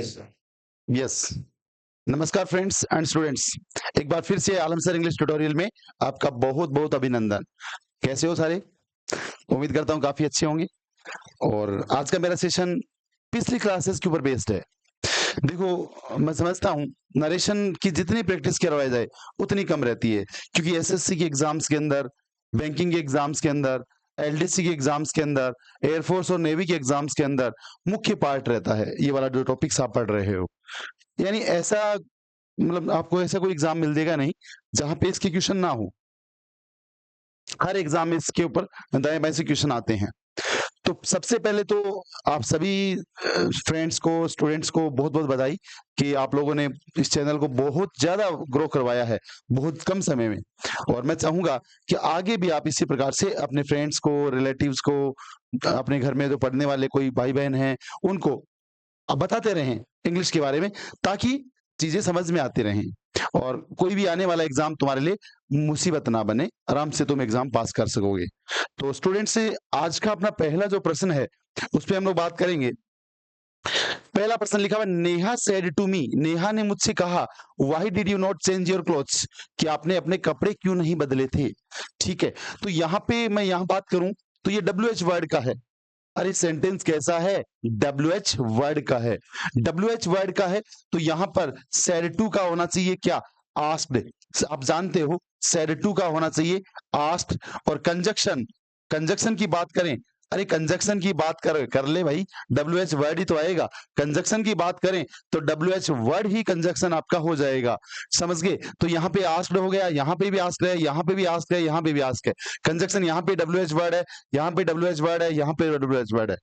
Yes. नमस्कार friends and students. एक बार फिर से आलम सर इंग्लिश ट्यूटोरियल में आपका बहुत बहुत अभिनंदन। कैसे हो सारे? उम्मीद करता हूँ काफी अच्छे होंगे। और आज का मेरा सेशन पिछली क्लासेस के ऊपर बेस्ड है। देखो, मैं समझता हूँ नरेशन की जितनी प्रैक्टिस करवाई जाए उतनी कम रहती है, क्योंकि एसएससी के एग्जाम्स के अंदर, बैंकिंग के एग्जाम्स के अंदर, एलडीसी के एग्जाम्स के अंदर, एयरफोर्स और नेवी के एग्जाम्स के अंदर मुख्य पार्ट रहता है ये वाला जो टॉपिक्स आप पढ़ रहे हो। यानी ऐसा, मतलब आपको ऐसा कोई एग्जाम मिल देगा नहीं जहां पे इसके क्वेश्चन ना हो। हर एग्जाम में इसके ऊपर दाएं बाएं से क्वेश्चन आते हैं। तो सबसे पहले तो आप सभी फ्रेंड्स को, स्टूडेंट्स को बहुत बहुत बधाई कि आप लोगों ने इस चैनल को बहुत ज्यादा ग्रो करवाया है बहुत कम समय में। और मैं चाहूंगा कि आगे भी आप इसी प्रकार से अपने फ्रेंड्स को, रिलेटिव्स को, अपने घर में जो पढ़ने वाले कोई भाई बहन हैं उनको आप बताते रहें इंग्लिश के बारे में, ताकि चीजें समझ में आती रहें और कोई भी आने वाला एग्जाम तुम्हारे लिए मुसीबत ना बने, आराम से तुम एग्जाम पास कर सकोगे। तो स्टूडेंट से आज का अपना पहला जो प्रश्न है उस पर हम लोग बात करेंगे। पहला प्रश्न लिखा हुआ, Neha said to me, Neha ने मुझसे कहा, why did you not change your clothes, कि आपने अपने कपड़े क्यों नहीं बदले थे। ठीक है, तो यहाँ पे मैं यहाँ बात करूं तो ये WH वर्ड का है। अरे सेंटेंस कैसा है? WH वर्ड का है। WH वर्ड का है तो यहां पर सेड टू का होना चाहिए क्या? आस्क्ड। आप जानते हो सेड टू का होना चाहिए आस्क्ड। और कंजक्शन, कंजक्शन की बात करें, अरे कंजक्शन की बात कर ले भाई, WH वर्ड ही तो आएगा। कंजक्शन की बात करें तो WH वर्ड ही कंजक्शन आपका हो जाएगा। समझ गए? तो यहाँ पे आस्क्ड हो गया, यहाँ पे भी आस्क्ड है, यहाँ पे भी आस्क्ड है, यहाँ पे भी आस्क्ड है। कंजक्शन यहाँ पे WH वर्ड है, यहाँ पे WH वर्ड है, यहाँ पे WH वर्ड है।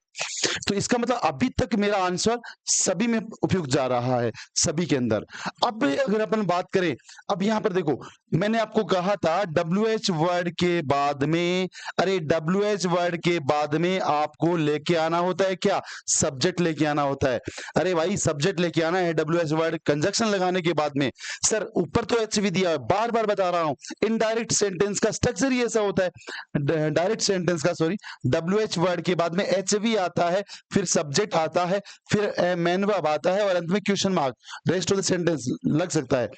तो इसका मतलब अभी तक मेरा आंसर सभी में उपयुक्त जा रहा है, सभी के अंदर। अब अगर अपन बात करें, अब यहां पर देखो, मैंने आपको कहा था WH वर्ड के बाद में, अरे WH वर्ड के बाद में आपको लेके आना होता है क्या? सब्जेक्ट लेके आना होता है। अरे भाई सब्जेक्ट लेके आना है WH वर्ड कंजक्शन लगाने के बाद में। सर ऊपर तो HV दिया है, बार बार बता रहा हूं, इनडायरेक्ट सेंटेंस का स्ट्रक्चर ही ऐसा होता है। डायरेक्ट सेंटेंस का, सॉरी, WH वर्ड के बाद में HV आता है, फिर सब्जेक्ट आता है, फिर मेन वर्ब आता है और अंत में question mark. Rest of the sentence लग सकता है।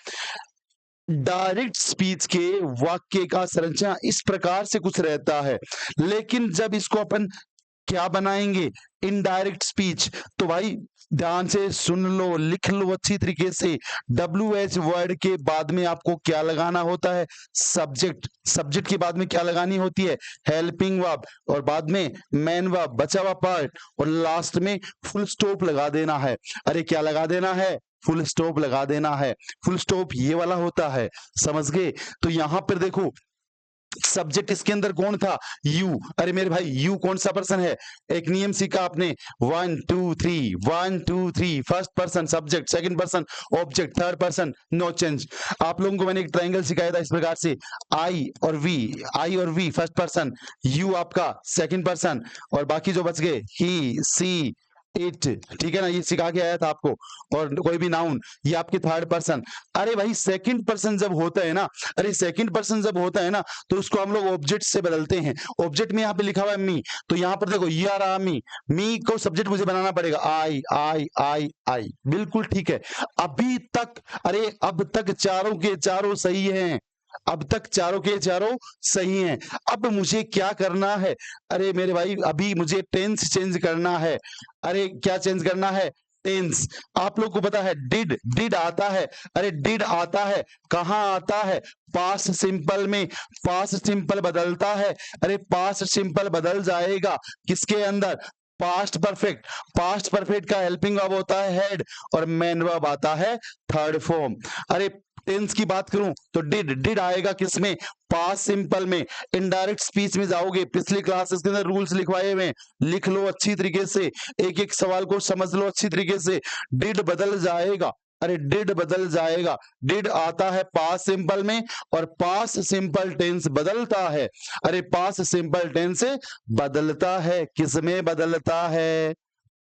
डायरेक्ट स्पीच के वाक्य का संरचना इस प्रकार से कुछ रहता है, लेकिन जब इसको अपन क्या बनाएंगे? Indirect speech. तो भाई ध्यान से सुन लो, लिख लो अच्छी तरीके से। WH वर्ड के बाद में आपको क्या लगाना होता है? सब्जेक्ट। सब्जेक्ट के बाद में क्या लगानी होती है? Helping verb. और बाद में मेन वर्ब, बचा हुआ पार्ट, और लास्ट में फुल स्टॉप लगा देना है। अरे क्या लगा देना है? फुल स्टॉप लगा देना है। फुल स्टॉप ये वाला होता है, समझ गए? तो यहां पर देखो, सब्जेक्ट इसके अंदर कौन था? यू। अरे मेरे भाई यू कौन सा पर्सन है? एक नियम सीखा आपने, 1 2 3, 1 2 3, first person subject, second person object, third person no change. आप लोगों को मैंने एक ट्रायंगल सिखाया था इस प्रकार से, आई और वी, आई और वी फर्स्ट पर्सन, यू आपका सेकंड पर्सन, और बाकी जो बच गए ही, सी, इट, ठीक है ना, ये सिखा के आया था आपको। और कोई भी नाउन, ये आपकी थर्ड पर्सन। अरे भाई सेकंड पर्सन जब होता है ना, अरे सेकंड पर्सन जब होता है ना, तो उसको हम लोग ऑब्जेक्ट से बदलते हैं। ऑब्जेक्ट में यहाँ पे लिखा हुआ है मी, तो यहाँ पर देखो ये आ रहा मी, मी को सब्जेक्ट मुझे बनाना पड़ेगा, आई आई आई आई। बिल्कुल ठीक है। अभी तक, अरे अब तक चारों के चारों सही हैं, अब तक चारों के चारों सही हैं। अब मुझे क्या करना है? अरे मेरे भाई अभी मुझे टेंस चेंज करना है। अरे क्या चेंज करना है? टेंस। आप लोग को पता है डिड, डिड आता है। अरे डिड आता है, कहां आता है? पास्ट सिंपल में। पास्ट सिंपल बदलता है, अरे पास्ट सिंपल बदल जाएगा किसके अंदर? Past perfect. पास्ट परफेक्ट का हेल्पिंग वर्ब होता है हेड, और मेन वर्ब आता है थर्ड फॉर्म। अरे टेंस की बात करूं तो डिड, डिड आएगा किसमें? पास्ट सिंपल में। इनडायरेक्ट स्पीच में जाओगे, पिछली क्लासेस के अंदर रूल्स लिखवाए हुए, लिख लो अच्छी तरीके से, एक एक सवाल को समझ लो अच्छी तरीके से। डिड बदल जाएगा, अरे डिड बदल जाएगा। डिड आता है पास्ट सिंपल में, और पास्ट सिंपल टेंस बदलता है। अरे पास्ट सिंपल टेंस बदलता है, किसमें बदलता है?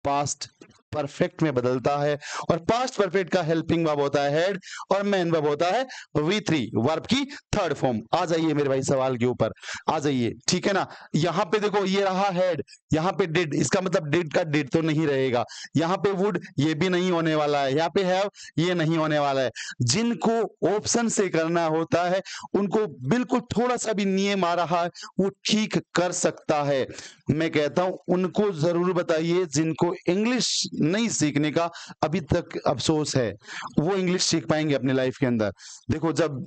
पास्ट परफेक्ट में बदलता है। और पास्ट परफेक्ट का हेल्पिंग वर्ब होता है हेड और मेन वर्ब होता है V3, वर्ब की थर्ड फॉर्म। आ जाइए मेरे भाई सवाल के ऊपर, आ जाइए, ठीक है ना। यहाँ पे देखो ये रहा हेड, यहाँ पे डिड, इसका मतलब डिड का डिड तो नहीं रहेगा। यहाँ पे वुड, ये भी नहीं होने वाला है। यहाँ पे हैव, ये नहीं होने वाला है। जिनको ऑप्शन से करना होता है उनको बिल्कुल थोड़ा सा भी नियम आ रहा है वो ठीक कर सकता है। मैं कहता हूं उनको जरूर बताइए जिनको इंग्लिश नहीं सीखने का अभी तक अफसोस है, वो इंग्लिश सीख पाएंगे अपने लाइफ के अंदर। देखो जब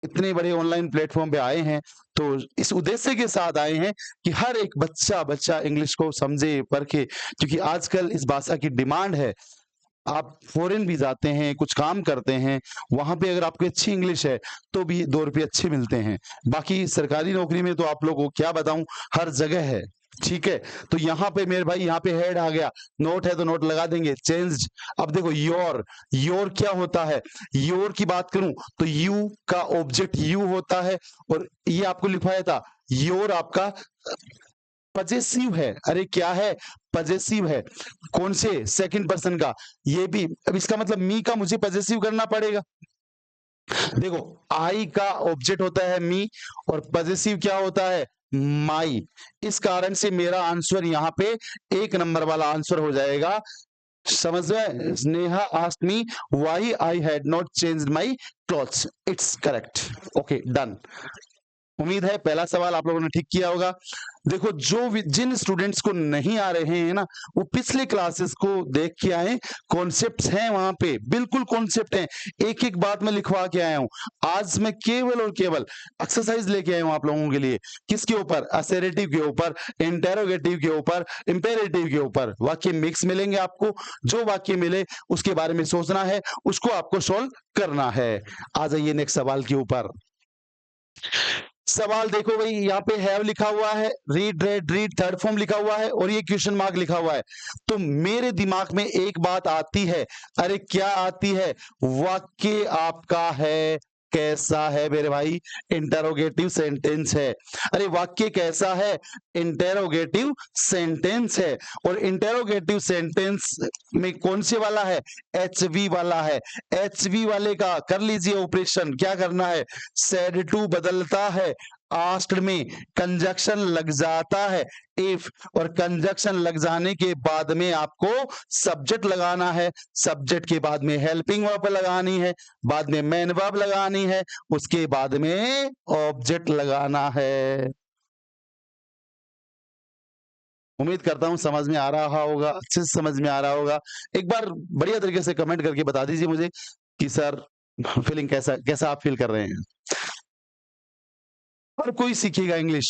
इतने बड़े ऑनलाइन प्लेटफॉर्म पे आए हैं तो इस उद्देश्य के साथ आए हैं कि हर एक बच्चा इंग्लिश को समझे परखे, क्योंकि आजकल इस भाषा की डिमांड है। आप फॉरेन भी जाते हैं, कुछ काम करते हैं, वहां पे अगर आपकी अच्छी इंग्लिश है तो भी 2 रुपये अच्छे मिलते हैं। बाकी सरकारी नौकरी में तो आप लोगों को क्या बताऊं, हर जगह है, ठीक है। तो यहाँ पे मेरे भाई, यहाँ पे हेड आ गया, नोट है तो नोट लगा देंगे, चेंज। अब देखो योर क्या होता है, योर की बात करूं तो यू का ऑब्जेक्ट यू होता है, और ये आपको लिखवाया था योर आपका पजेसिव है। अरे क्या है, पजेसिव है। कौन से, सेकंड पर्सन का। ये भी, अब इसका मतलब मी का मुझे पजेसिव करना पड़ेगा। देखो आई का ऑब्जेक्ट होता है मी और पजेसिव क्या होता है, माई। इस कारण से मेरा आंसर यहाँ पे 1 नंबर वाला आंसर हो जाएगा। समझ गए। Sneha asked me why I had not changed my clothes, it's correct. Okay done. उम्मीद है पहला सवाल आप लोगों ने ठीक किया होगा। देखो जिन स्टूडेंट्स को नहीं आ रहे हैं ना, वो पिछले क्लासेस को देख के आए। कॉन्सेप्ट्स हैं वहां पे, बिल्कुल कॉन्सेप्ट हैं, एक एक बात मैं लिखवा के आया हूं। आज मैं केवल और केवल एक्सरसाइज लेके आया हूं आप लोगों के लिए। किसके ऊपर, असर्टिव के ऊपर, इंटेरोगेटिव के ऊपर, इंपेरेटिव के ऊपर। वाक्य मिक्स मिलेंगे आपको, जो वाक्य मिले उसके बारे में सोचना है, उसको आपको सोल्व करना है। आ जाइए नेक्स्ट सवाल के ऊपर। सवाल देखो भाई, यहाँ पे हैव लिखा हुआ है, read red read third form लिखा हुआ है, और ये क्वेश्चन मार्क लिखा हुआ है। तो मेरे दिमाग में एक बात आती है, अरे क्या आती है, वाक्य आपका है कैसा है मेरे भाई, इंटरोगेटिव सेंटेंस है। अरे वाक्य कैसा है, इंटरोगेटिव सेंटेंस है। और इंटरोगेटिव सेंटेंस में कौन से वाला है, HV वाला है। HV वाले का कर लीजिए ऑपरेशन, क्या करना है, सेड टू बदलता है, आस्क्ड में कंजक्शन लग जाता है इफ, और कंजक्शन लग जाने के बाद में आपको सब्जेक्ट लगाना है, सब्जेक्ट के बाद में हेल्पिंग वर्ब लगानी है, बाद में मेन वर्ब लगानी है, उसके बाद में ऑब्जेक्ट लगाना है। उम्मीद करता हूं समझ में आ रहा होगा, अच्छे से समझ में आ रहा होगा। एक बार बढ़िया तरीके से कमेंट करके बता दीजिए मुझे कि सर फीलिंग कैसा कैसा आप फील कर रहे हैं। और कोई सीखेगा English,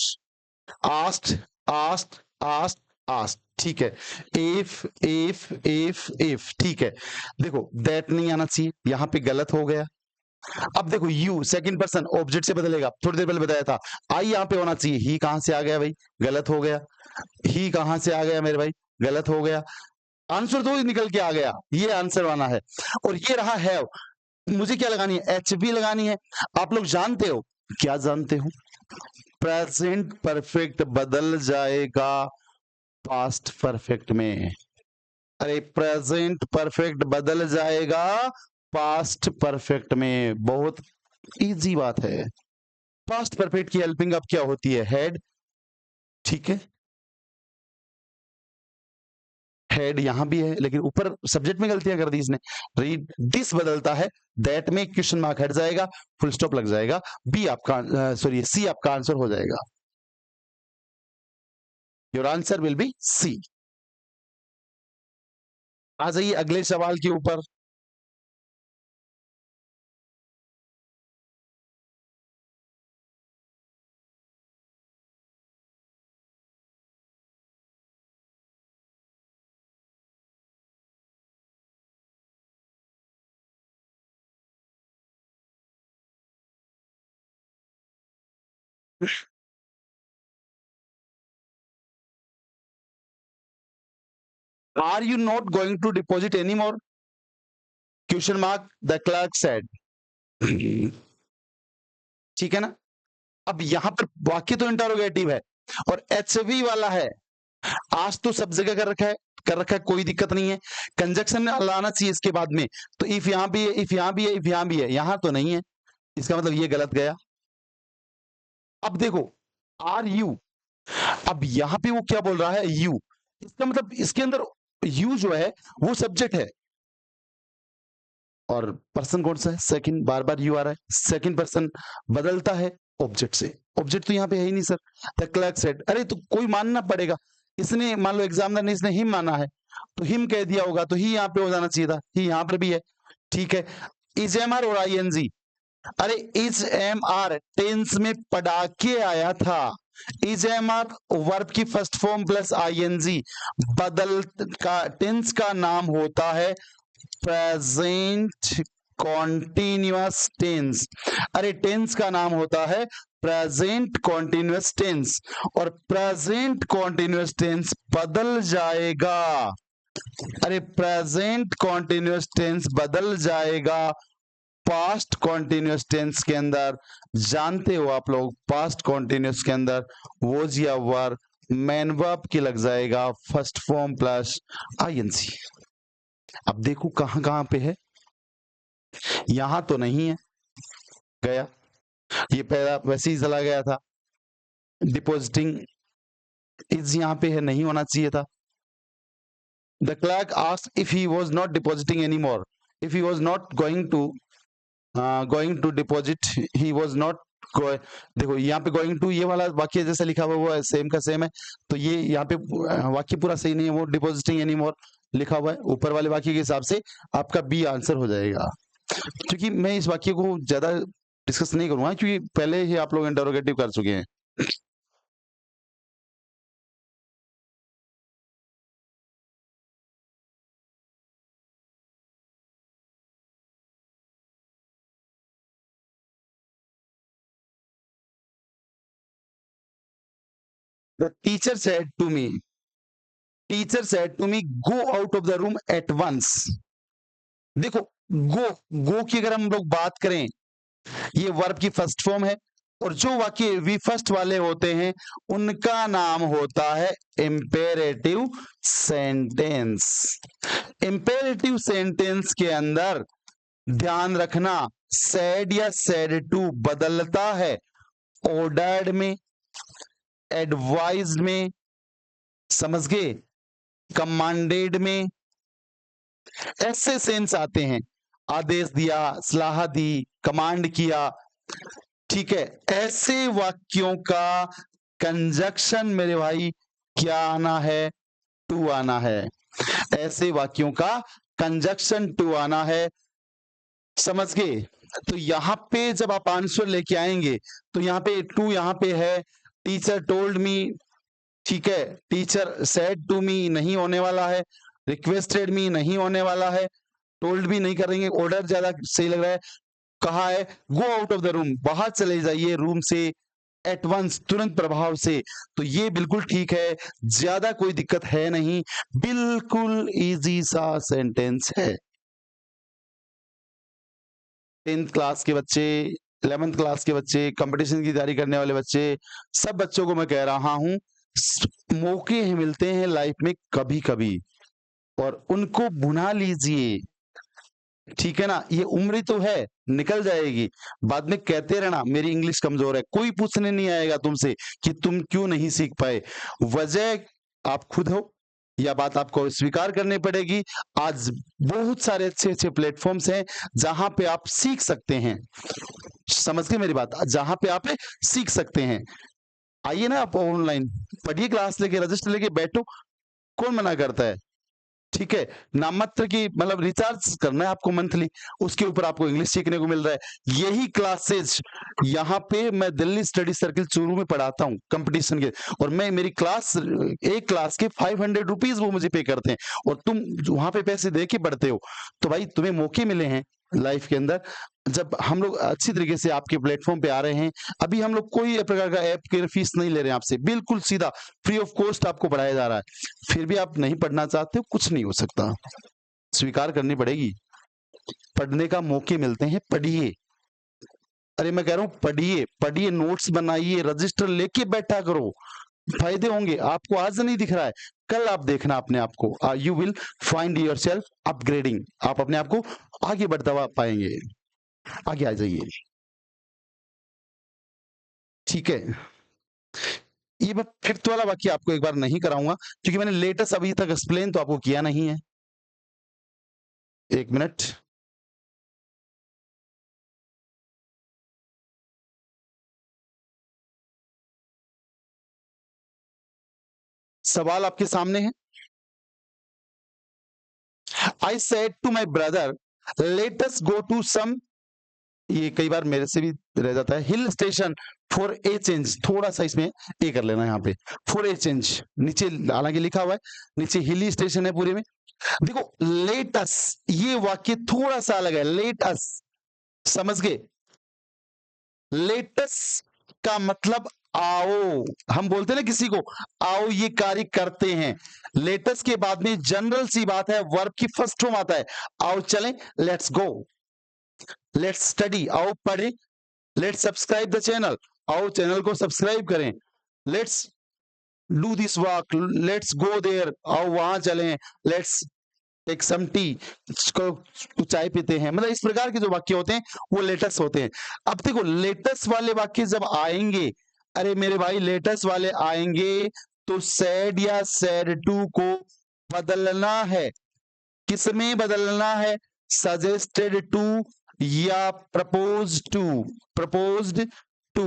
asked asked asked asked, ठीक है। इफ ठीक है। देखो दैट नहीं आना चाहिए, यहां पे गलत हो गया। अब देखो यू सेकंड पर्सन ऑब्जेक्ट से बदलेगा, थोड़ी देर पहले बताया था। आई यहां पे होना चाहिए, ही कहां से आ गया भाई, गलत हो गया। ही कहां से आ गया मेरे भाई, गलत हो गया। आंसर तो ही निकल के आ गया, ये आंसर आना है। और ये रहा हैव, मुझे क्या लगानी है, HV लगानी है। आप लोग जानते हो, क्या जानते हो, प्रेजेंट परफेक्ट बदल जाएगा पास्ट परफेक्ट में। अरे प्रेजेंट परफेक्ट बदल जाएगा पास्ट परफेक्ट में, बहुत इजी बात है। पास्ट परफेक्ट की हेल्पिंग अब क्या होती है, हेड, ठीक है। हेड यहां भी है, लेकिन ऊपर सब्जेक्ट में गलतियां कर दी इसने। रीड दिस बदलता है, दैट में क्वेश्चन मार्क हट जाएगा, फुल स्टॉप लग जाएगा, बी आपका सॉरी सी आपका आंसर हो जाएगा। Your answer will be C. आ जाइए अगले सवाल के ऊपर। Are you not going to deposit any more, question mark, the clerk said. ठीक है ना। अब यहां पर वाक्य तो इंटरोगेटिव है और HV वाला है, आज तो सब जगह कर रखा है, कोई दिक्कत नहीं है। कंजक्शन लाना चाहिए इसके बाद में, तो इफ यहां भी है, इफ यहां भी है, इफ यहां भी है, यहां तो नहीं है, इसका मतलब ये गलत गया। अब देखो आर यू, अब यहां पे वो क्या बोल रहा है, यू, इसका मतलब इसके अंदर यू जो है वो सब्जेक्ट है, और पर्सन कौन सा है, सेकंड, बार बार यू आ रहा है, सेकंड पर्सन बदलता है ऑब्जेक्ट से, ऑब्जेक्ट तो यहाँ पे है ही नहीं सर। द क्लर्क सेड, अरे तो कोई मानना पड़ेगा, इसने मान लो एग्जामिनर ने इसने हिम माना है, तो हिम कह दिया होगा, तो ही यहाँ पे हो जाना चाहिए था, ही यहाँ पर भी है, ठीक है। इज एम आर और आई एन जी, अरे इज एम आर टेंस में पढ़ा के आया था, इज एम आर वर्ब की first form plus I N G, बदल का टेंस का नाम होता है प्रेजेंट कॉन्टिन्यूअस टेंस। अरे टेंस का नाम होता है प्रेजेंट कॉन्टिन्यूअस टेंस, और प्रेजेंट कॉन्टिन्यूअस टेंस बदल जाएगा, अरे प्रेजेंट कॉन्टिन्यूअस टेंस बदल जाएगा पास्ट कॉन्टिन्यूअस टेंस के अंदर। जानते हो आप लोग पास्ट कॉन्टिन्यूअस के अंदर वोज या वर मैन वर्ब की लग जाएगा फर्स्ट फॉर्म प्लस आईएनसी। अब देखो कहां कहां पे है, यहां तो नहीं है, गया, ये पहला वैसे ही चला गया था। डिपॉजिटिंग इज यहां पे है, नहीं होना चाहिए था। The clerk asked if he was not depositing any more, if he was not going to deposit, he was not देखो यहाँ पे गोइंग टू, ये वाला वाक्य जैसा लिखा हुआ वो सेम का सेम है, तो ये यहाँ पे वाक्य पूरा सही नहीं है, वो डिपॉजिटिंग एनी मोर लिखा हुआ है, ऊपर वाले वाक्य के हिसाब से आपका बी आंसर हो जाएगा। क्योंकि मैं इस वाक्य को ज्यादा डिस्कस नहीं करूंगा, क्योंकि पहले ही आप लोग इंटरोगेटिव कर चुके हैं। The teacher said to me, teacher said to me go out of the room at once. देखो गो की अगर हम लोग बात करें, ये वर्ब की फर्स्ट फॉर्म है, और जो वाक्य वी फर्स्ट वाले होते हैं उनका नाम होता है इंपेरेटिव सेंटेंस। इंपेरेटिव सेंटेंस के अंदर ध्यान रखना सेड या सेड टू बदलता है ऑर्डर्ड में, एडवाइज्ड में, समझ गए, कमांडेड में, ऐसे सेंस आते हैं, आदेश दिया, सलाह दी, कमांड किया, ठीक है। ऐसे वाक्यों का कंजक्शन मेरे भाई क्या आना है, टू आना है, ऐसे वाक्यों का कंजक्शन टू आना है, समझ गए। तो यहां पे जब आप आंसर लेके आएंगे तो यहाँ पे टू यहाँ पे है, टीचर टोल्ड मी, ठीक है, टीचर सेड टू मी नहीं होने वाला है, रिक्वेस्टेड मी नहीं होने वाला है, टोल्ड भी नहीं करेंगे, ऑर्डर ज्यादा सही लग रहा है। कहा है गो आउट ऑफ द रूम, बाहर चले जाइए रूम से, एट वंस तुरंत प्रभाव से, तो ये बिल्कुल ठीक है, ज्यादा कोई दिक्कत है नहीं, बिल्कुल इजी सा सेंटेंस है। 10th क्लास के बच्चे, 11th क्लास के बच्चे, कंपटीशन की तैयारी करने वाले बच्चे, सब बच्चों को मैं कह रहा हूं मौके मिलते हैं लाइफ में कभी कभी, और उनको भुना लीजिए, ठीक है ना। ये उम्र तो है, निकल जाएगी, बाद में कहते रहना मेरी इंग्लिश कमजोर है, कोई पूछने नहीं आएगा तुमसे कि तुम क्यों नहीं सीख पाए, वजह आप खुद हो, यह बात आपको स्वीकार करनी पड़ेगी। आज बहुत सारे अच्छे अच्छे प्लेटफॉर्म्स हैं जहां पे आप सीख सकते हैं, समझ गए मेरी बात, जहां पे आप सीख सकते हैं। आइए ना आप ऑनलाइन पढ़िए, क्लास लेके रजिस्टर लेके बैठो, कौन मना करता है, ठीक है। नाम मात्र की मतलब रिचार्ज करना है आपको मंथली, उसके ऊपर आपको इंग्लिश सीखने को मिल रहा है। यही क्लासेस यहाँ पे मैं दिल्ली स्टडी सर्किल चूरू में पढ़ाता हूँ कंपटीशन के, और मैं मेरी क्लास, एक क्लास के 500 रुपीज वो मुझे पे करते हैं, और तुम वहां पे पैसे दे के पढ़ते हो, तो भाई तुम्हें मौके मिले हैं लाइफ के अंदर। जब हम लोग अच्छी तरीके से आपके प्लेटफॉर्म पे आ रहे हैं, अभी हम लोग कोई प्रकार का ऐप की फीस नहीं ले रहे हैं आपसे, बिल्कुल सीधा फ्री ऑफ कॉस्ट आपको पढ़ाया जा रहा है, फिर भी आप नहीं पढ़ना चाहते हो, कुछ नहीं हो सकता, स्वीकार करनी पड़ेगी। पढ़ने का मौके मिलते हैं, पढ़िए, अरे मैं कह रहा हूं पढ़िए, पढ़िए, नोट्स बनाइए, रजिस्टर लेके बैठा करो, फायदे होंगे, आपको आज नहीं दिख रहा है, कल आप देखना अपने आप को, you will find your self upgrading, आप अपने आप को आगे बढ़ता हुआ पाएंगे। आगे आ जाइए, ठीक है। ये मैं फिफ्थ वाला वाक्य आपको एक बार नहीं कराऊंगा क्योंकि मैंने लेटेस्ट अभी तक एक्सप्लेन तो आपको किया नहीं है। एक मिनट, सवाल आपके सामने है। I said to my brother let us go to some, ये कई बार मेरे से भी रह जाता है, hill station for a change, थोड़ा सा इसमें ए कर लेना यहाँ पे, फॉर ए चेंज, नीचे हालांकि लिखा हुआ है, नीचे हिली स्टेशन है पूरे में। देखो लेट अस, ये वाक्य थोड़ा सा अलग है, लेट अस, समझ गए। लेटस का मतलब आओ, हम बोलते हैं ना किसी को आओ ये कार्य करते हैं, लेटस के बाद में जनरल सी बात है, वर्ब की फर्स्ट फॉर्म आता है, आओ चलें, लेट्स गो, लेट्स स्टडी, आओ पढ़ें, लेट्स सब्सक्राइब द चैनल, आओ चैनल को सब्सक्राइब करें, let's do this walk, let's go there, आओ वहां चलें, लेट्स टेक सम टी, चाय पीते हैं, मतलब इस प्रकार के जो वाक्य होते हैं वो लेटेस्ट होते हैं। अब देखो लेटेस्ट वाले वाक्य जब आएंगे, अरे मेरे भाई लेटेस्ट वाले आएंगे तो सैड या सैड टू को बदलना है, किसमें बदलना है, सजेस्टेड टू या प्रपोज टू, प्रपोज्ड टू।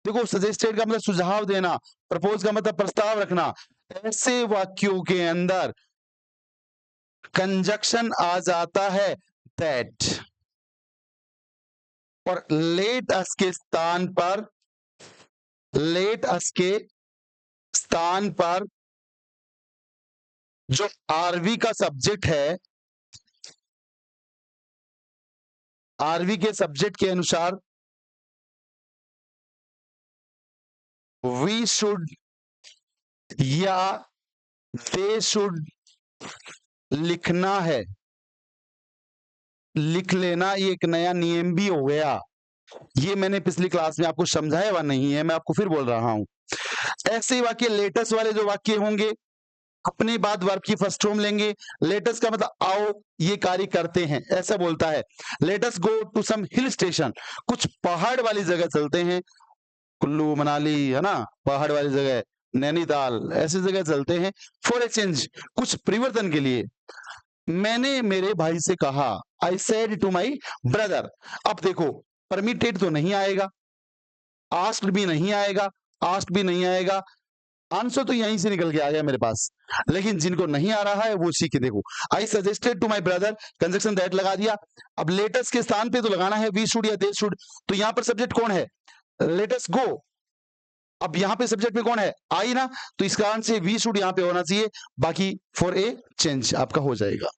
देखो सजेस्टेड का मतलब सुझाव देना, प्रपोज का मतलब प्रस्ताव रखना, ऐसे वाक्यों के अंदर कंजक्शन आ जाता है दैट, और लेट अस के स्थान पर, लेट अस के स्थान पर जो आरवी का सब्जेक्ट है, आरवी के सब्जेक्ट के अनुसार वी शुड या दे शुड लिखना है, लिख लेना, ये एक नया नियम भी हो गया, ये मैंने पिछली क्लास में आपको समझाया हुआ नहीं है, मैं आपको फिर बोल रहा हूं। ऐसे वाक्य लेटेस्ट वाले जो वाक्य होंगे अपने बाद वर्ब की फर्स्ट फॉर्म लेंगे, लेटस का मतलब आओ ये कार्य करते हैं, ऐसा बोलता है। Let's go to some hill station, कुछ पहाड़ वाली जगह चलते हैं, कुल्लू मनाली है ना, पहाड़ वाली जगह, नैनीताल, ऐसी जगह चलते हैं, फॉर ए चेंज, कुछ परिवर्तन के लिए। मैंने मेरे भाई से कहा, I said to my brother, अब देखो परमिटेड तो नहीं आएगा, आस्क्ड भी नहीं आएगा, आस्क्ड भी नहीं आएगा, आंसर तो यहीं से निकल के आ गया मेरे पास, लेकिन जिनको नहीं आ रहा है वो सीखे। देखो I suggested to my brother, conjunction that लगा दिया, अब लेटेस्ट के स्थान पे तो लगाना है वी शुड या दे शुड, तो यहां पर सब्जेक्ट कौन है, लेटस गो, अब यहां पे सब्जेक्ट में कौन है, आई ना, तो इस कारण से वी शुड यहां पे होना चाहिए, बाकी फॉर ए चेंज आपका हो जाएगा।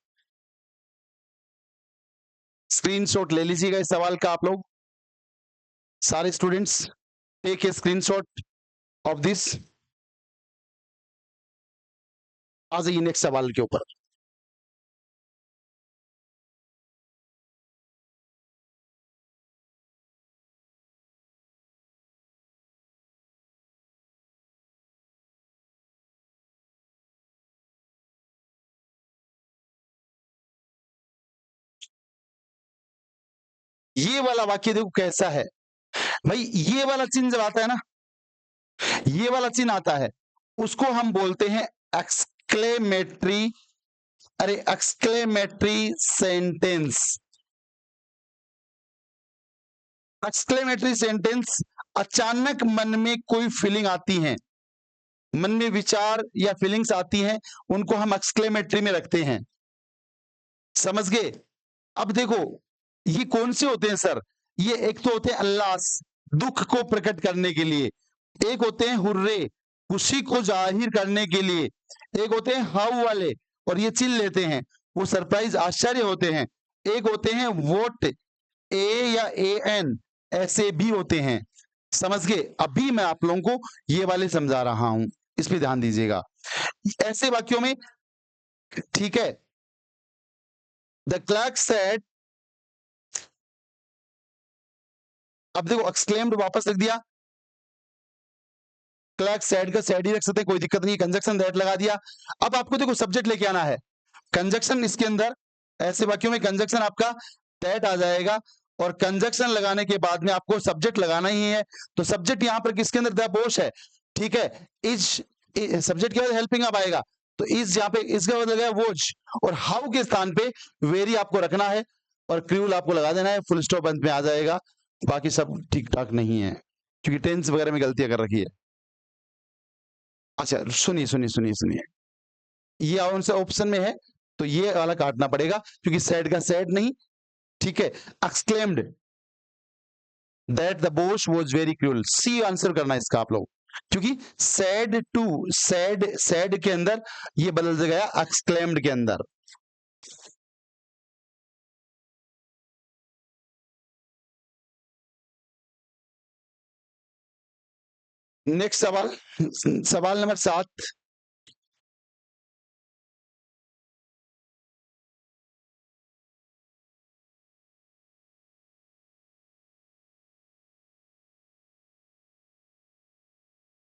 स्क्रीनशॉट ले लीजिएगा इस सवाल का आप लोग, सारे students take a screenshot of this. आ जाइए नेक्स्ट सवाल के ऊपर। ये वाला वाक्य देखो कैसा है भाई, ये वाला चिन्ह जब आता है ना, ये वाला चिन्ह आता है, उसको हम बोलते हैं एक्सक्लेमेटरी, अरे एक्सक्लेमेटरी सेंटेंस, एक्सक्लेमेटरी सेंटेंस। अचानक मन में कोई फीलिंग आती है, मन में विचार या फीलिंग्स आती हैं, उनको हम एक्सक्लेमेटरी में रखते हैं, समझ गए। अब देखो ये कौन से होते हैं सर, ये एक तो होते हैं अल्लास, दुख को प्रकट करने के लिए, एक होते हैं हुर्रे, खुशी को जाहिर करने के लिए, एक होते हैं हाउ वाले और ये चिल लेते हैं, वो सरप्राइज आश्चर्य होते हैं, एक होते हैं वोट, ए या ए एन, ऐसे भी होते हैं, समझ गए। अभी मैं आप लोगों को ये वाले समझा रहा हूं, इस पे ध्यान दीजिएगा। ऐसे वाक्यों में, ठीक है, द क्लर्क सेड, अब देखो एक्सक्लेम्ड वापस लिख दिया, क्लर्क सैड का सैड ही रख सकते हैं, कोई दिक्कत नहीं, कंजक्शन दैट लगा दिया। अब आपको देखो सब्जेक्ट लेके आना है, कंजक्शन इसके अंदर ऐसे वाक्यों में कंजक्शन आपका दैट आ जाएगा, और कंजक्शन लगाने के बाद में आपको सब्जेक्ट लगाना ही है। तो सब्जेक्ट यहां पर किसके अंदर, द बोश है, ठीक है। इज सब्जेक्ट के बाद हेल्पिंग अब आएगा, तो इज यहाँ पे इसका मतलब है वोज, और हाउ के स्थान पे वेरी आपको रखना है, और क्रूल आपको लगा देना है, फुल स्टॉप अंत में आ जाएगा। बाकी सब ठीक ठाक नहीं है, क्योंकि टेंस वगैरह में गलतियां कर रखी है। अच्छा सुनिए सुनिए सुनिए सुनिए, ये कौन सा ऑप्शन में है, तो ये वाला काटना पड़ेगा, क्योंकि सैड का सैड नहीं, ठीक है। Exclaimed that the boss was very cruel, see answer करना है इसका आप लोग, क्योंकि सैड टू, सैड सैड के अंदर ये बदल गया एक्सक्लेम्ड के अंदर। नेक्स्ट सवाल, सवाल number 7।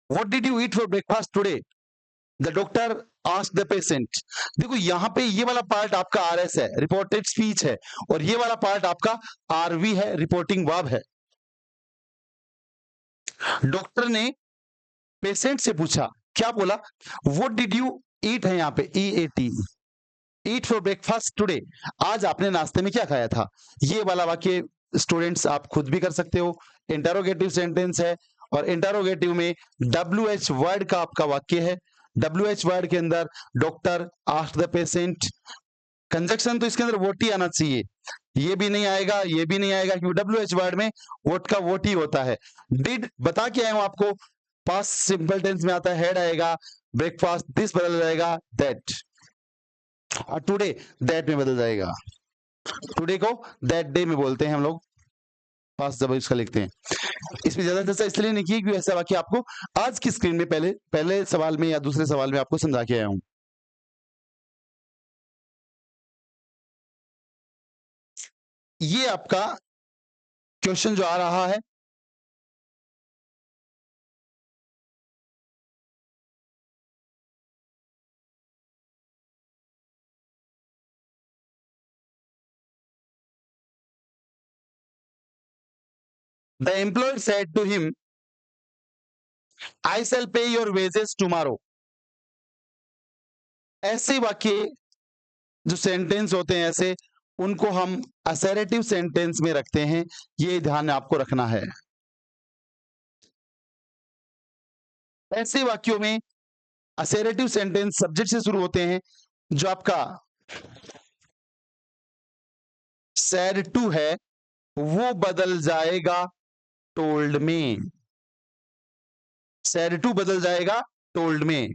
What did you eat for breakfast today, the doctor asked the patient. देखो यहाँ पे ये वाला पार्ट आपका आरएस है, रिपोर्टेड स्पीच है, और ये वाला पार्ट आपका आरवी है, रिपोर्टिंग वर्ब है। डॉक्टर ने पेशेंट से पूछा, क्या बोला, व्हाट डिड यू ईट है यहाँ पे E A T, eat for breakfast today, आज आपने नाश्ते में क्या खाया था। ये वाला वाक्य स्टूडेंट्स आप खुद भी कर सकते हो, इंटरोगेटिव सेंटेंस है, और इंटरोगेटिव में डब्ल्यू एच वर्ड का आपका वाक्य है। डब्ल्यू एच वर्ड के अंदर doctor asked the patient, conjunction तो इसके अंदर वोट ही आना चाहिए, ये भी नहीं आएगा, ये भी नहीं आएगा, क्योंकि डब्ल्यू एच वर्ड में वोट का वोट ही होता है। डिड बता के आया हूं आपको, पास्ट सिंपल टेंस में आता है, हेड आएगा, ब्रेकफास्ट दिस बदल जाएगा दैट, और टुडे दैट में बदल जाएगा। टुडे को दैट डे में बोलते हैं हम लोग, पास जब इसका लिखते हैं। इसमें ज्यादा चर्चा इसलिए नहीं की, क्योंकि ऐसा वाक्य आपको आज की स्क्रीन में पहले पहले सवाल में या दूसरे सवाल में आपको समझा के आया हूं। ये आपका क्वेश्चन जो आ रहा है, the employer said to him, I shall pay your wages tomorrow. ऐसे वाक्य जो सेंटेंस होते हैं ऐसे, उनको हम असर्टिव सेंटेंस में रखते हैं, ये ध्यान आपको रखना है। ऐसे वाक्यों में असर्टिव सेंटेंस सब्जेक्ट से शुरू होते हैं, जो आपका सैड टू है वो बदल जाएगा टोल्ड में, सैड टू बदल जाएगा टोल्ड में।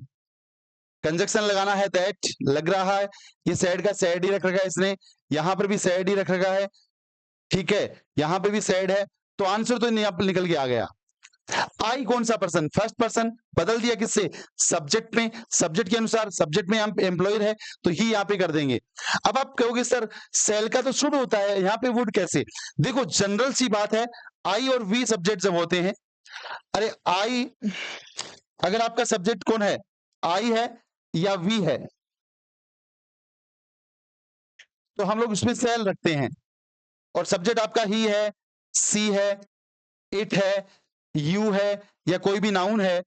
कंजक्शन लगाना है दैट लग रहा है, ये सैड का सैड ही रख रखा है इसने, यहां पर भी सैड ही रख रखा है, ठीक है, यहां पे भी सैड है, तो आंसर तो यहां पर निकल के आ गया। आई कौन सा पर्सन, फर्स्ट पर्सन, बदल दिया किससे, सब्जेक्ट में, सब्जेक्ट के अनुसार सब्जेक्ट में हम एम्प्लॉयर है, तो ही यहां पे कर देंगे। अब आप कहोगे सर सेल का तो शुड होता है, यहां पे वुड कैसे, देखो जनरल सी बात है, आई और वी सब्जेक्ट जब होते हैं, अरे आई, अगर आपका सब्जेक्ट कौन है, आई है या वी है, तो हम लोग उसमें सेल रखते हैं, और सब्जेक्ट आपका ही है, सी है, इट है, यू है, या कोई भी नाउन है,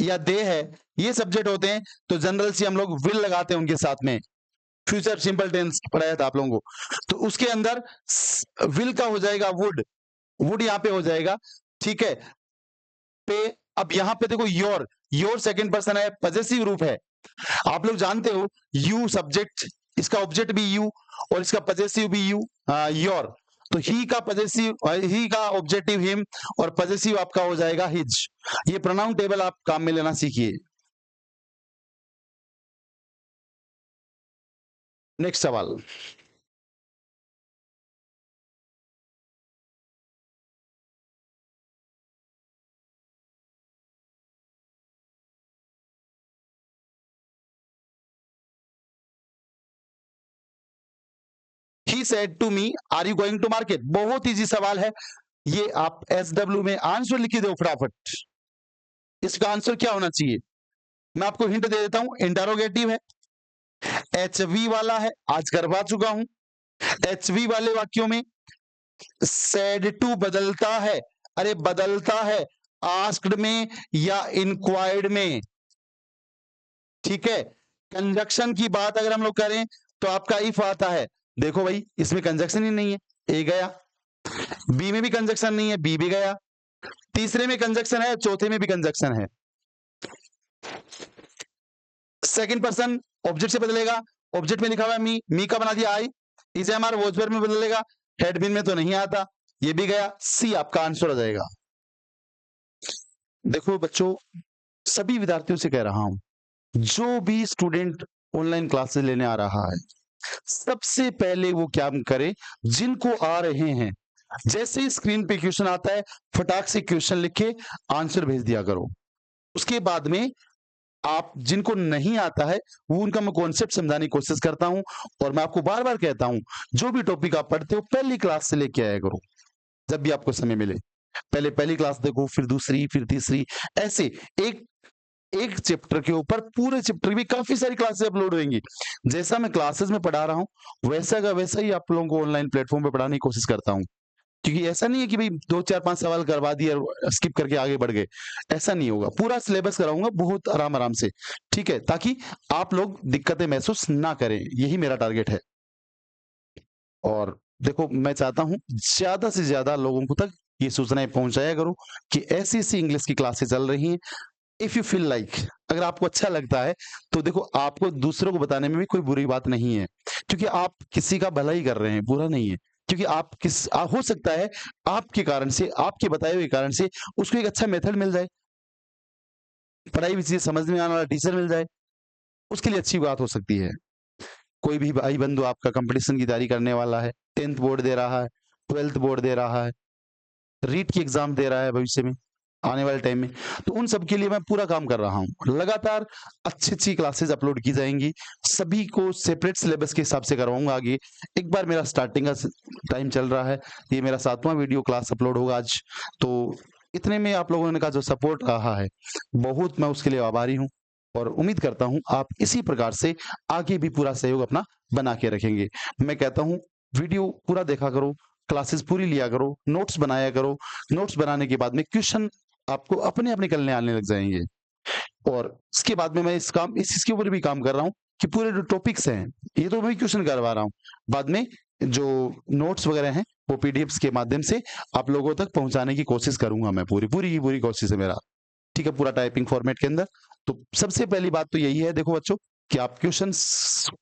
या दे है, ये सब्जेक्ट होते हैं, तो जनरल से हम लोग विल लगाते हैं उनके साथ में। फ्यूचर सिंपल टेंस पढ़ाया था आप लोगों को, तो उसके अंदर विल का हो जाएगा वुड, वुड यहां पे हो जाएगा, ठीक है। पे, अब यहां पे देखो योर, योर सेकंड पर्सन है, पॉजेसिव रूप है, आप लोग जानते हो, यू सब्जेक्ट, इसका ऑब्जेक्ट भी यू, और इसका पॉजेसिव भी यू, योर, तो ही का पॉजेसिव, ही का ऑब्जेक्टिव हिम, और पॉजेसिव आपका हो जाएगा हिज। ये प्रोनाउन टेबल आप काम में लेना सीखिए। नेक्स्ट सवाल, he said to me are you going to market, बहुत इजी सवाल है, ये आप एस डब्ल्यू में आंसर लिखी दो फटाफट। इसका आंसर क्या होना चाहिए? मैं आपको हिंट दे देता हूं, इंटरोगेटिव है, एचवी वाला है, आज करवा चुका हूं। एचवी वाले वाक्यों में सेड टू बदलता है, अरे बदलता है आस्क्ड में या इंक्वायर्ड में, ठीक है। कंजक्शन की बात अगर हम लोग करें तो आपका इफ आता है, देखो भाई इसमें कंजक्शन ही नहीं है, ए गया, बी में भी कंजक्शन नहीं है, बी भी गया, तीसरे में कंजक्शन है, चौथे में भी कंजक्शन है। सेकंड पर्सन ऑब्जेक्ट से बदलेगा, ऑब्जेक्ट में लिखा हुआ है मी का बना दिया आई, इसे हमारा वॉचवेयर में बदलेगा, हेडबिन में तो नहीं आता, ये भी गया, सी आपका आंसर हो जाएगा। देखो बच्चों, सभी विद्यार्थियों से कह रहा हूं, जो भी स्टूडेंट ऑनलाइन क्लासेस लेने आ रहा है, सबसे पहले वो क्या करे, जिनको आ रहे हैं, जैसे ही स्क्रीन पे क्वेश्चन आता है फटाक से क्वेश्चन लिख के आंसर भेज दिया करो। उसके बाद में आप जिनको नहीं आता है वो उनका मैं कॉन्सेप्ट समझाने की कोशिश करता हूं, और मैं आपको बार बार कहता हूं, जो भी टॉपिक आप पढ़ते हो पहली क्लास से लेके आया करो, जब भी आपको समय मिले। पहले पहली क्लास देखो, फिर दूसरी, फिर तीसरी, ऐसे एक एक चैप्टर के ऊपर पूरे चैप्टर की काफी सारी क्लासेस अपलोड होंगी। जैसा मैं क्लासेस में पढ़ा रहा हूं वैसा का वैसा ही आप लोगों को ऑनलाइन प्लेटफॉर्म पे पढ़ाने की कोशिश करता हूं, क्योंकि ऐसा नहीं है कि भाई 2 4 5 सवाल करवा दिए और स्किप करके आगे बढ़ गए, ऐसा नहीं होगा। पूरा सिलेबस कराऊंगा बहुत आराम आराम से, ठीक है, ताकि आप लोग दिक्कतें महसूस ना करें, यही मेरा टारगेट है। और देखो, मैं चाहता हूं ज्यादा से ज्यादा लोगों को तक ये सूचनाएं पहुंचाया करो कि ऐसी ऐसी इंग्लिश की क्लासेस चल रही हैं। इफ यू फील लाइक, अगर आपको अच्छा लगता है तो देखो, आपको दूसरों को बताने में भी कोई बुरी बात नहीं है, क्योंकि आप किसी का भला ही कर रहे हैं, बुरा नहीं है। क्योंकि हो सकता है आपके कारण से, आपके बताए हुए कारण से उसको एक अच्छा मेथड मिल जाए, पढ़ाई भी चीजें समझ में आने वाला टीचर मिल जाए, उसके लिए अच्छी बात हो सकती है। कोई भी भाई बंधु आपका कंपटीशन की तैयारी करने वाला है, 10th बोर्ड दे रहा है, 12th बोर्ड दे रहा है, रीट की एग्जाम दे रहा है भविष्य में, आने वाले टाइम में, तो उन सब के लिए मैं पूरा काम कर रहा हूं। लगातार अच्छी अच्छी क्लासेस अपलोड की जाएंगी, सभी को सेपरेट सिलेबस के हिसाब से करवाऊंगा आगे। एक बार मेरा स्टार्टिंग का टाइम चल रहा है, ये मेरा 7वां वीडियो क्लास अपलोड होगा आज, तो इतने में आप लोगों ने का जो सपोर्ट रहा है, बहुत मैं उसके लिए आभारी हूँ, और उम्मीद करता हूं आप इसी प्रकार से आगे भी पूरा सहयोग अपना बना के रखेंगे। मैं कहता हूं वीडियो पूरा देखा करो, क्लासेस पूरी लिया करो, नोट्स बनाया करो, नोट्स बनाने के बाद में क्वेश्चन आपको अपने आप निकलने आने लग जाएंगे। और इसके बाद में मैं इस चीज के ऊपर भी काम कर रहा हूँ कि पूरे जो टॉपिक्स हैं, ये तो मैं क्वेश्चन करवा रहा हूँ, बाद में जो नोट्स वगैरह हैं वो पीडीएफ्स के माध्यम से आप लोगों तक पहुंचाने की कोशिश करूंगा, मैं पूरी पूरी की पूरी कोशिश है मेरा, ठीक है, पूरा टाइपिंग फॉर्मेट के अंदर। तो सबसे पहली बात तो यही है, देखो बच्चों, कि आप क्वेश्चन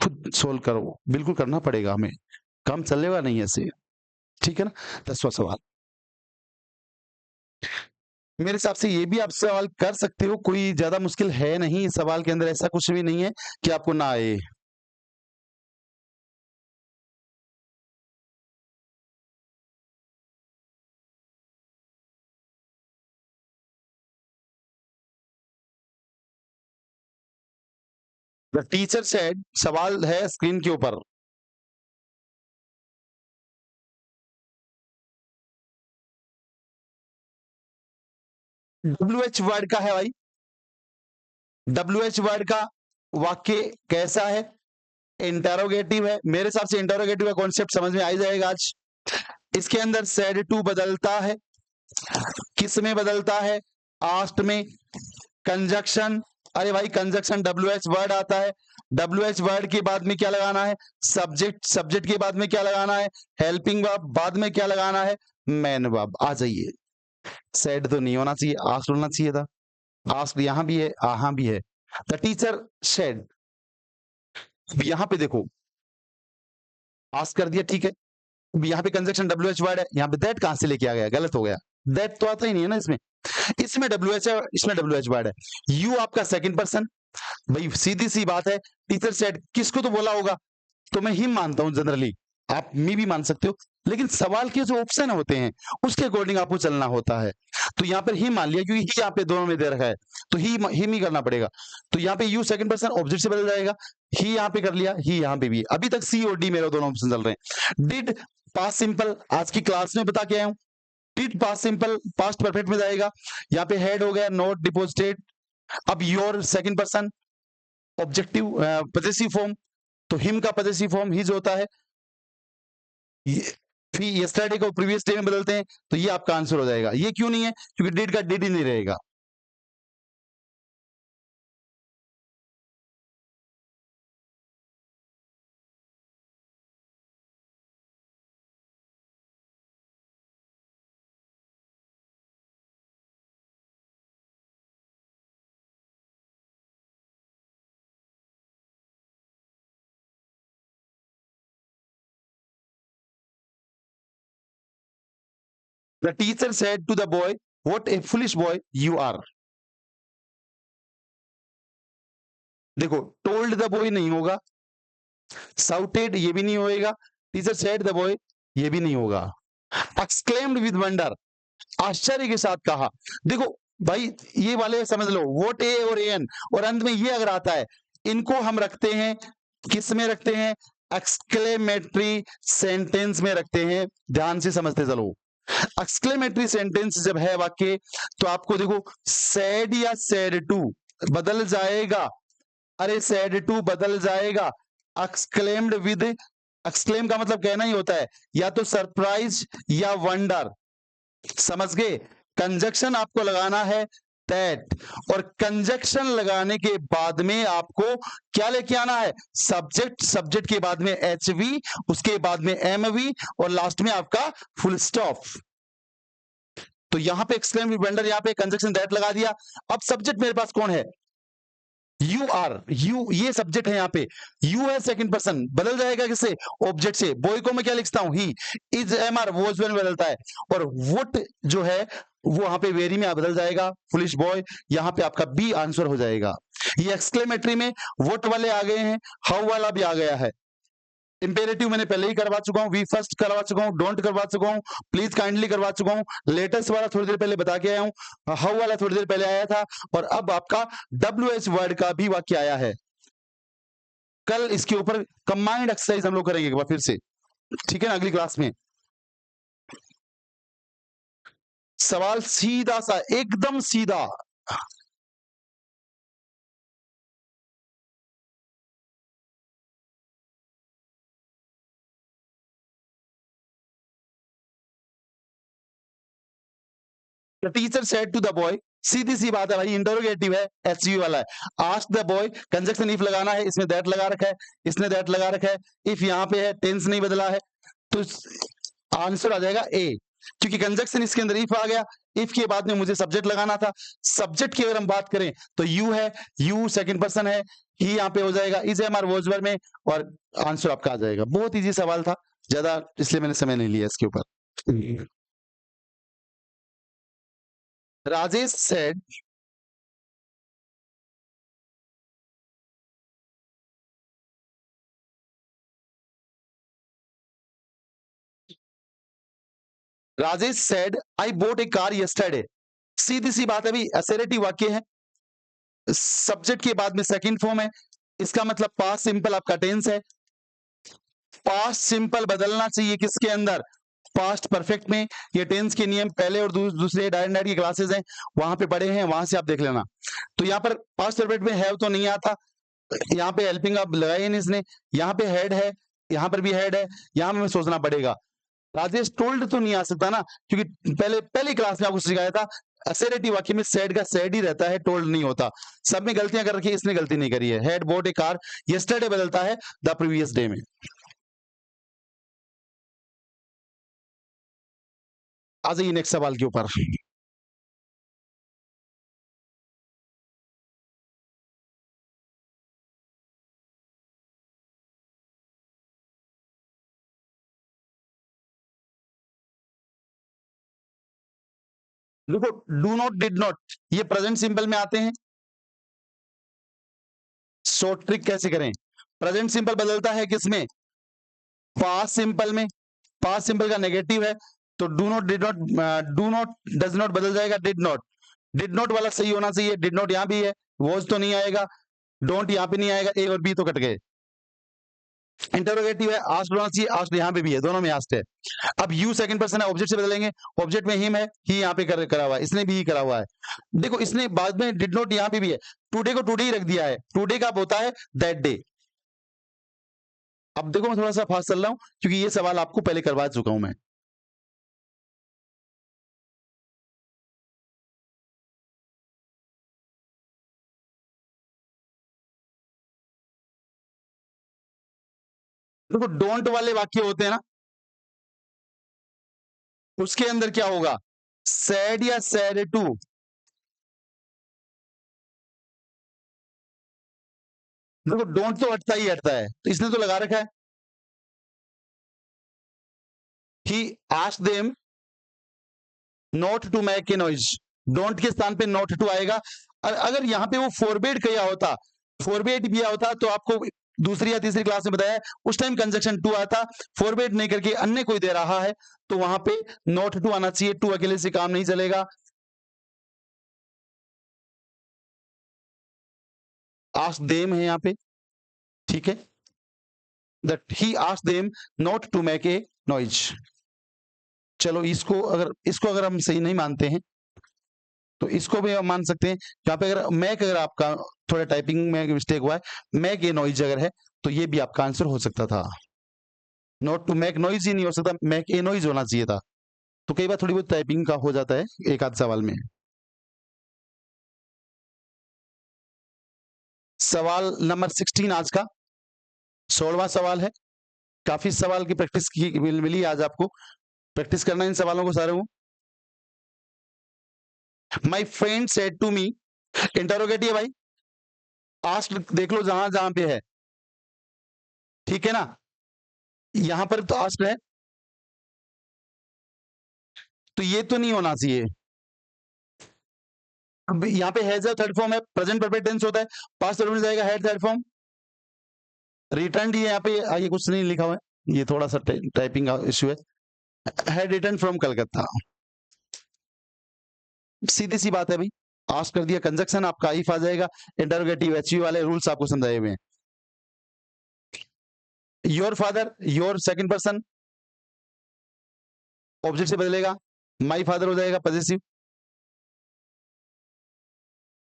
खुद सोल्व करो, बिल्कुल करना पड़ेगा, हमें काम चलेगा नहीं ऐसे, ठीक है ना। 10वां सवाल, मेरे हिसाब से ये भी आप सवाल कर सकते हो, कोई ज्यादा मुश्किल है नहीं, इस सवाल के अंदर ऐसा कुछ भी नहीं है कि आपको ना आए। द टीचर सेड, सवाल है स्क्रीन के ऊपर, WH वर्ड का है भाई, WH वर्ड का वाक्य कैसा है, इंटरोगेटिव है, मेरे हिसाब से इंटरोगेटिव का कॉन्सेप्ट समझ में आ ही जाएगा आज। इसके अंदर सेड टू बदलता है, किस में बदलता है, आस्ट में, कंजक्शन, अरे भाई कंजक्शन WH वर्ड आता है, WH वर्ड के बाद में क्या लगाना है, सब्जेक्ट, सब्जेक्ट के बाद में क्या लगाना है, हेल्पिंग वर्ब, बाद में क्या लगाना है, मैन वर्ब। आ जाइए, सेड तो नहीं होना चाहिए, आस्ट होना चाहिए था, आस्ट यहां भी है, यहां भी है, द टीचर सेड, यहां पे देखो आस्क कर दिया, ठीक है, यहाँ पे कंजक्शन WH वर्ड है, यहाँ पे दैट कहां से लेके आ गया, गलत हो गया, दैट तो आता ही नहीं है ना इसमें, इसमें WH है, इसमें WH वर्ड है, यू आपका सेकंड पर्सन, भाई सीधी सी बात है, टीचर सेड किसको तो बोला होगा, तो मैं हिम मानता हूं जनरली, आप मी भी मान सकते हो, लेकिन सवाल के जो ऑप्शन होते हैं उसके अकॉर्डिंग आपको चलना होता है। तो यहाँ पर ही मान लिया, क्योंकि ही यहाँ पे दोनों में दे रखा है, तो हिम ही करना पड़ेगा, तो यहाँ पे यू सेकंड पर्सन ऑब्जेक्ट से बदल जाएगा, ही यहाँ पे कर लिया, ही यहाँ पे भी, अभी तक सी और डी मेरे दोनों ऑप्शन चल रहे हैं। डिड पास सिंपल आज की क्लास में बता के आया हूं, did past simple past perfect में जाएगा। यहाँ पे हैड हो गया, नॉट, डिपॉजिटेड। अब your second person objective possessive form, तो हिम का पजेसिव फॉर्म हिज होता है। फिर यस्टरडे को प्रीवियस डे में बदलते हैं, तो ये आपका आंसर हो जाएगा। ये क्यों नहीं है? क्योंकि डिड का डिड ही नहीं रहेगा। The teacher said to the boy, "What a foolish boy you are." देखो, told the boy नहीं होगा, shouted ये भी नहीं होएगा, teacher said the boy ये भी नहीं होगा, exclaimed with wonder आश्चर्य के साथ कहा। देखो भाई, ये वाले समझ लो, what a और an, और अंत में ये अगर आता है, इनको हम रखते हैं किस में रखते हैं? एक्सक्लेमेटरी सेंटेंस में रखते हैं। ध्यान से समझते चलो, एक्सक्लेमेटरी सेंटेंस जब है वाक्य, तो आपको देखो सैड या सैड टू बदल जाएगा। अरे सैड टू बदल जाएगा एक्सक्लेम्ड विद। एक्सक्लेम का मतलब कहना ही होता है या तो सरप्राइज या वंडर, समझ गए? कंजक्शन आपको लगाना है दैट, और कंजक्शन लगाने के बाद में आपको क्या लेके आना है? सब्जेक्ट, सब्जेक्ट के बाद में एचवी, उसके बाद में एमवी, और लास्ट में आपका फुल स्टॉप। तो यहां पे एक्सक्लेम वेंडर, यहां पे कंजक्शन दैट लगा दिया। अब सब्जेक्ट मेरे पास कौन है? यू आर, यू ये सब्जेक्ट है। यहाँ पे यू है सेकंड पर्सन, बदल जाएगा किससे? ऑब्जेक्ट से। बॉय को मैं क्या लिखता हूं? He. Is am are was were बदलता है, और वुड जो है वो वहां पे वेरी में बदल जाएगा, फुलिश बॉय। यहाँ पे आपका बी आंसर हो जाएगा। ये एक्सक्लेमेटरी में वोट वाले आ गए हैं, हाउ वाला भी आ गया है। इंपेरेटिव मैंने पहले ही करवा चुका हूं, वी फर्स्ट करवा चुका हूं, डोंट करवा चुका हूं, प्लीज काइंडली करवा चुका हूं, लेटेस्ट वाला थोड़ी देर पहले बता के आया हूं, हाउ वाला थोड़ी देर पहले आया था, और अब आपका WH वर्ड का भी वाक्य आया है। कल इसके ऊपर कंबाइंड एक्सरसाइज हम लोग करेंगे एक बार फिर से, ठीक है ना, अगली क्लास में। सवाल सीधा सा, एकदम सीधा। The teacher said to the boy, सीधी सी बात है भाई, इंटरोगेटिव है, एचयू वाला है। Ask the boy, conjunction if लगाना है, इसमें दैट लगा रखा है, इसने दैट लगा रखा है, इफ यहाँ पे है, टेंस नहीं बदला है, तो आंसर आ जाएगा ए, क्योंकि कंजक्शन इसके अंदर इफ आ गया। इफ के बाद में मुझे सब्जेक्ट लगाना था। सब्जेक्ट की अगर हम बात करें तो यू है, यू सेकंड पर्सन है, ही यहाँ पे हो जाएगा इज एम आर वॉजवर में, और आंसर आपका आ जाएगा। बहुत इजी सवाल था, ज्यादा इसलिए मैंने समय नहीं लिया इसके ऊपर। Rajesh said, Rajesh said I bought a car yesterday. सीधी सी बात है भाई, असरेटिव वाक्य है, सब्जेक्ट के बाद में सेकंड फॉर्म है, इसका मतलब पास्ट सिंपल आपका टेंस है। पास्ट सिंपल बदलना चाहिए किसके अंदर? पास्ट परफेक्ट में। ये टेंस के नियम पहले और दूसरे डायरेक्ट की क्लासेस हैं, वहां पे पढ़े हैं, वहां से आप देख लेना। तो यहाँ पर पास्ट परफेक्ट में हैव तो नहीं आता, यहाँ पे हेल्पिंग आप लगाई नहीं इसने, यहाँ पे हेड है, यहाँ पर भी हेड है, यहाँ में सोचना पड़ेगा। राजेश टोल्ड तो नहीं आ सकता ना, क्योंकि पहली क्लास में आपको सिखाया था असरेटिव वाक्य में सेड का सेड ही रहता है, टोल्ड नहीं होता। सब में गलतियां कर रखी है, इसने गलती नहीं करी है। Head boat a car yesterday बदलता है द प्रीवियस डे में। आ जाइए नेक्स्ट सवाल के ऊपर। देखो, डू नॉट, डिड नॉट, ये प्रेजेंट सिंपल में आते हैं। शॉर्ट ट्रिक कैसे करें? प्रेजेंट सिंपल बदलता है किसमें? पास्ट सिंपल में। पास्ट सिंपल का नेगेटिव है, तो do not, did not, do not does not बदल जाएगा डिड नॉट। डिड नॉट वाला सही होना चाहिए, डिड नॉट यहां भी है, वॉज तो नहीं आएगा, डोंट यहां पे नहीं आएगा, ए और बी तो कट गए। इंटरोगेटिव है, आस्क्ड होना चाहिए, आस्क्ड यहाँ पे भी है, दोनों में आस्क्ड है। अब यू सेकंड पर्सन है, ऑब्जेक्ट से बदलेंगे, ऑब्जेक्ट में हिम है, ही यहाँ पे करा हुआ है, इसने भी ही करा हुआ है। देखो इसने बाद में डिड नॉट यहाँ पे भी है, टुडे को टुडे ही रख दिया है, टुडे का होता है दैट डे। अब देखो मैं थोड़ा सा फास्ट चल रहा हूं क्योंकि ये सवाल आपको पहले करवा चुका हूं मैं। देखो डोंट वाले वाक्य होते हैं ना, उसके अंदर क्या होगा, सैड या सैड टू। देखो डोंट तो हटता ही हटता है, तो इसने तो लगा रखा है, he asked them not to make a noise. Don't के स्थान पे नॉट टू आएगा। अगर यहाँ पे वो फोरबेड किया होता, फोरबेड किया होता तो आपको दूसरी या तीसरी क्लास में बताया, उस टाइम कंजक्शन टू आता, फोरबेड नहीं करके अन्य कोई दे रहा है तो वहां पे नॉट टू आना चाहिए, टू अकेले से काम नहीं चलेगा। आस्क देम है यहाँ पे, ठीक है, that he ask them not to make a noise. चलो इसको अगर हम सही नहीं मानते हैं तो इसको भी हम मान सकते हैं। यहाँ पे अगर आपका थोड़ा टाइपिंग में मिस्टेक हुआ है, मैक ए नॉइज अगर है तो ये भी आपका आंसर हो सकता था। नॉट टू मैक नॉइज ही नहीं हो सकता, मैक ए नॉइज होना चाहिए था। तो कई बार थोड़ी बहुत टाइपिंग का हो जाता है एक आध सवाल में। सवाल नंबर 16 आज का 16वां सवाल है। काफी सवाल की प्रैक्टिस की मिली आज आपको, प्रैक्टिस करना इन सवालों को सारे। My friend said to me, interrogative भाई, आस्क्ड देख लो जहां जहां पे है, ठीक है ना, यहां पर तो आस्क्ड है, तो ये तो नहीं होना चाहिए। अब यहाँ पे हैज थर्ड फॉर्म है, प्रेजेंट परफेक्ट टेंस होता है, पास्ट परफेक्ट जाएगा हैड थर्ड फॉर्म, रिटर्न ही यहाँ पे आगे कुछ नहीं लिखा हुआ है, ये थोड़ा सा टाइपिंग का इश्यू है, हैड रिटर्न फ्रॉम कलकत्ता। सीधी सी बात है भाई, आस्क कर दिया, कंजक्शन आपका इफ आ जाएगा, इंटरोगेटिव एचयू वाले रूल्स आपको समझाए हुए हैं। Your father, your second person object से बदलेगा, माई फादर हो जाएगा पॉजेसिव।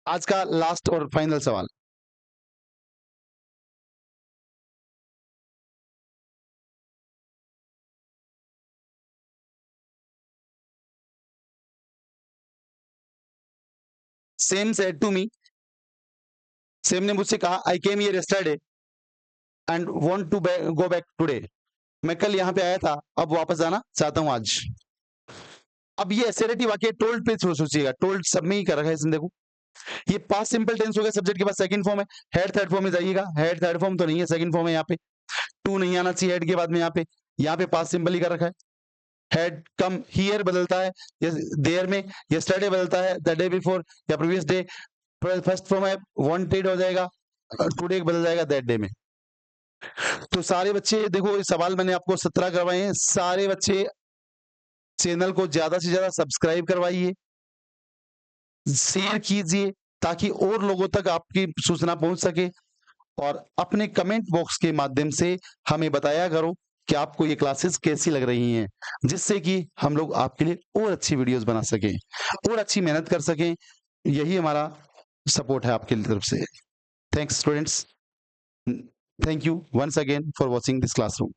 आज का लास्ट और फाइनल सवाल, Sam said to me, Sam ने मुझसे कहा I came here yesterday and want to go back today, मैं कल यहाँ पे आया था, अब वापस जाना चाहता हूँ आज। अब ये एसेरेटिव वाक्य टोल्ड पे सोचिएगा, टोल्ड सब में ही कर रखा है इसने, देखो ये पास्ट सिंपल टेंस हो गया, सब्जेक्ट के बाद सेकंड फॉर्म है, हेड थर्ड फॉर्म में जाइएगा, हेड थर्ड फॉर्म तो नहीं है, सेकंड फॉर्म है, यहाँ पे टू नहीं आना चाहिए हेड के बाद में, यहाँ पे पास्ट सिंपल ही कर रखा है। हैड कम हियर बदलता है, देयर में यस्टरडे बदलता है, द डे बिफोर या प्रीवियस डे, फर्स्ट फॉर्म है वांटेड हो जाएगा, टुडे बदल जाएगा दैट डे में। तो सारे बच्चे देखो, ये सवाल मैंने आपको 17 करवाए हैं, सारे बच्चे चैनल को ज्यादा से ज्यादा सब्सक्राइब करवाइए, शेयर कीजिए ताकि और लोगों तक आपकी सूचना पहुंच सके, और अपने कमेंट बॉक्स के माध्यम से हमें बताया करो कि आपको ये क्लासेस कैसी लग रही हैं, जिससे कि हम लोग आपके लिए और अच्छी वीडियोस बना सकें और अच्छी मेहनत कर सकें। यही हमारा सपोर्ट है आपकी तरफ से। Thanks students, thank you once again for watching this classroom.